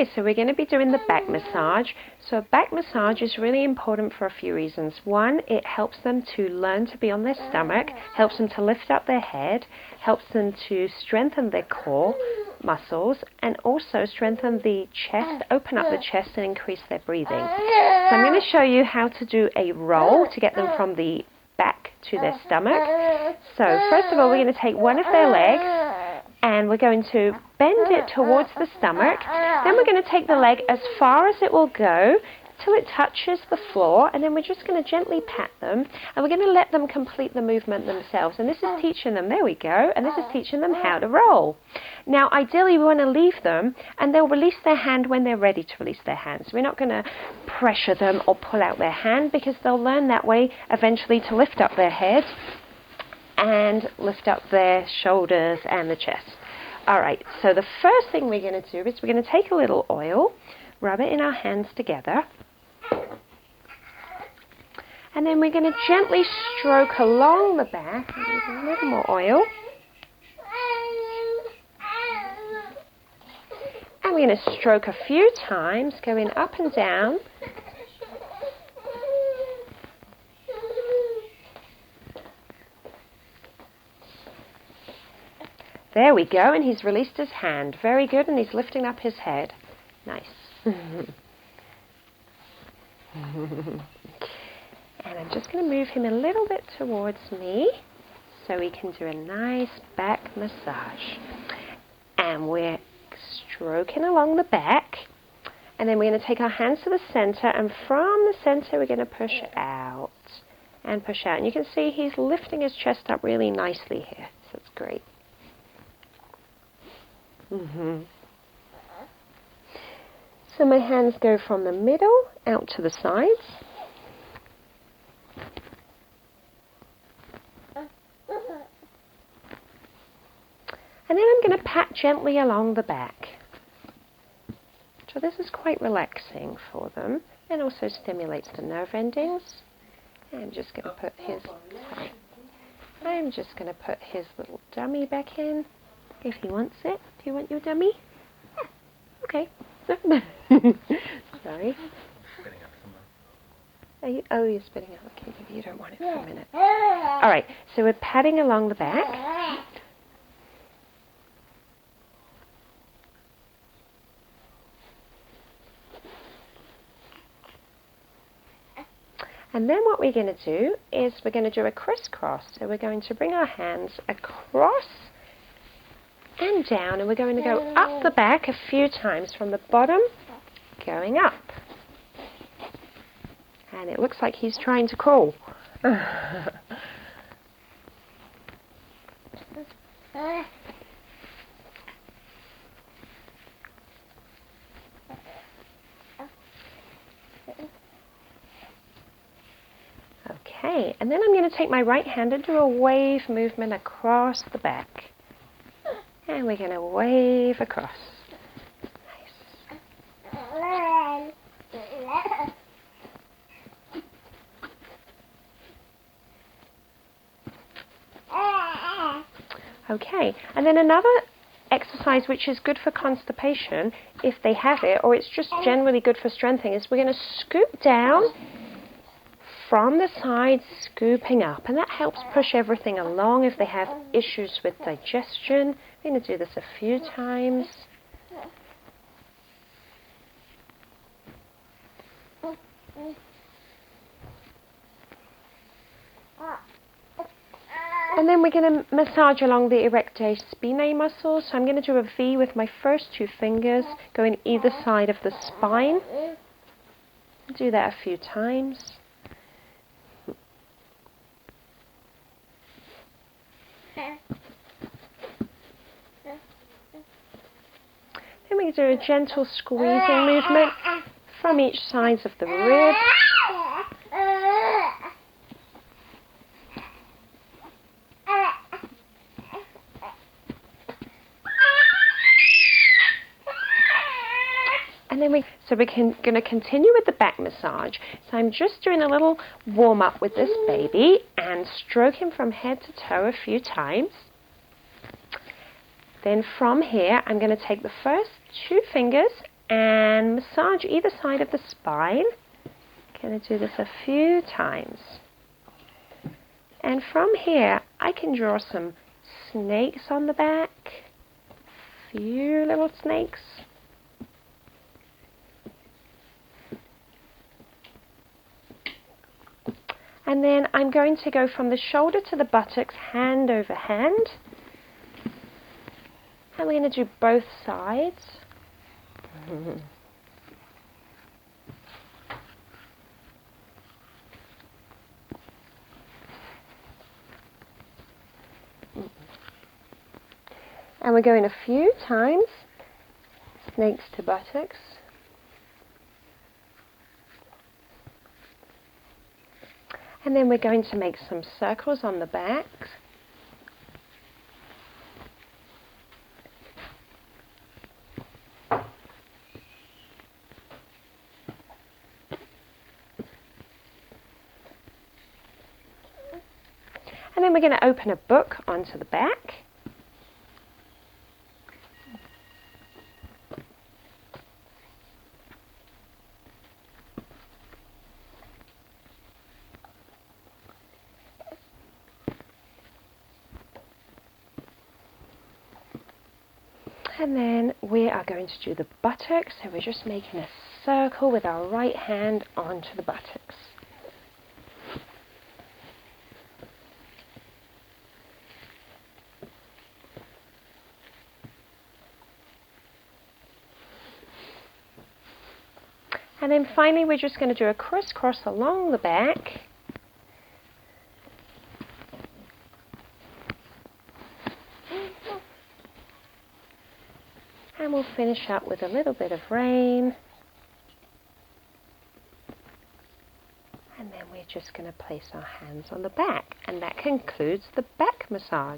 Okay, so we're going to be doing the back massage. So a back massage is really important for a few reasons. One, it helps them to learn to be on their stomach, helps them to lift up their head, helps them to strengthen their core muscles, and also strengthen the chest, open up the chest and increase their breathing. So I'm going to show you how to do a roll to get them from the back to their stomach. So first of all, we're going to take one of their legs and we're going to bend it towards the stomach. Then we're going to take the leg as far as it will go till it touches the floor, and then we're just going to gently pat them, and we're going to let them complete the movement themselves. And this is teaching them, there we go, and this is teaching them how to roll. Now ideally we want to leave them and they'll release their hand when they're ready to release their hands. We're not going to pressure them or pull out their hand, because they'll learn that way eventually to lift up their head and lift up their shoulders and the chest. Alright, so the first thing we're going to do is we're going to take a little oil, rub it in our hands together, and then we're going to gently stroke along the back. Use a little more oil. And we're going to stroke a few times, going up and down. There we go, and he's released his hand. Very good, and he's lifting up his head. Nice. And I'm just going to move him a little bit towards me so we can do a nice back massage. And we're stroking along the back, and then we're going to take our hands to the center, and from the center we're going to push out and push out. And you can see he's lifting his chest up really nicely here, so it's great. So my hands go from the middle out to the sides. And then I'm going to pat gently along the back. So this is quite relaxing for them, and also stimulates the nerve endings. I'm just going to put his little dummy back in if he wants it. Do you want your dummy? Yeah. Okay. Sorry. You're spitting out. Okay, maybe you don't want it for a minute. Alright, so we're patting along the back. And then what we're going to do is we're going to do a crisscross. So we're going to bring our hands across and down, and we're going to go up the back a few times from the bottom going up. And it looks like he's trying to crawl. Okay, and then I'm going to take my right hand and do a wave movement across the back. And we're going to wave across. Nice. Okay, and then another exercise which is good for constipation, if they have it, or it's just generally good for strengthening, is we're going to scoop down from the side, scooping up, and that helps push everything along if they have issues with digestion. I'm going to do this a few times. And then we're going to massage along the erector spinae muscles. So I'm going to do a V with my first two fingers going either side of the spine. Do that a few times. Then we do a gentle squeezing movement from each side of the rib. And then we're going to continue with the back massage. So I'm just doing a little warm up with this baby and stroke him from head to toe a few times. Then from here, I'm going to take the first two fingers and massage either side of the spine. Going to do this a few times. And from here, I can draw some snakes on the back. A few little snakes. And then I'm going to go from the shoulder to the buttocks, hand over hand. And we're going to do both sides. And we're going a few times, snakes to buttocks. And then we're going to make some circles on the back. And then we're going to open a book onto the back. And then we are going to do the buttocks, so we're just making a circle with our right hand onto the buttocks. And then finally we're just going to do a crisscross along the back. And we'll finish up with a little bit of rain. And then we're just going to place our hands on the back. And that concludes the back massage.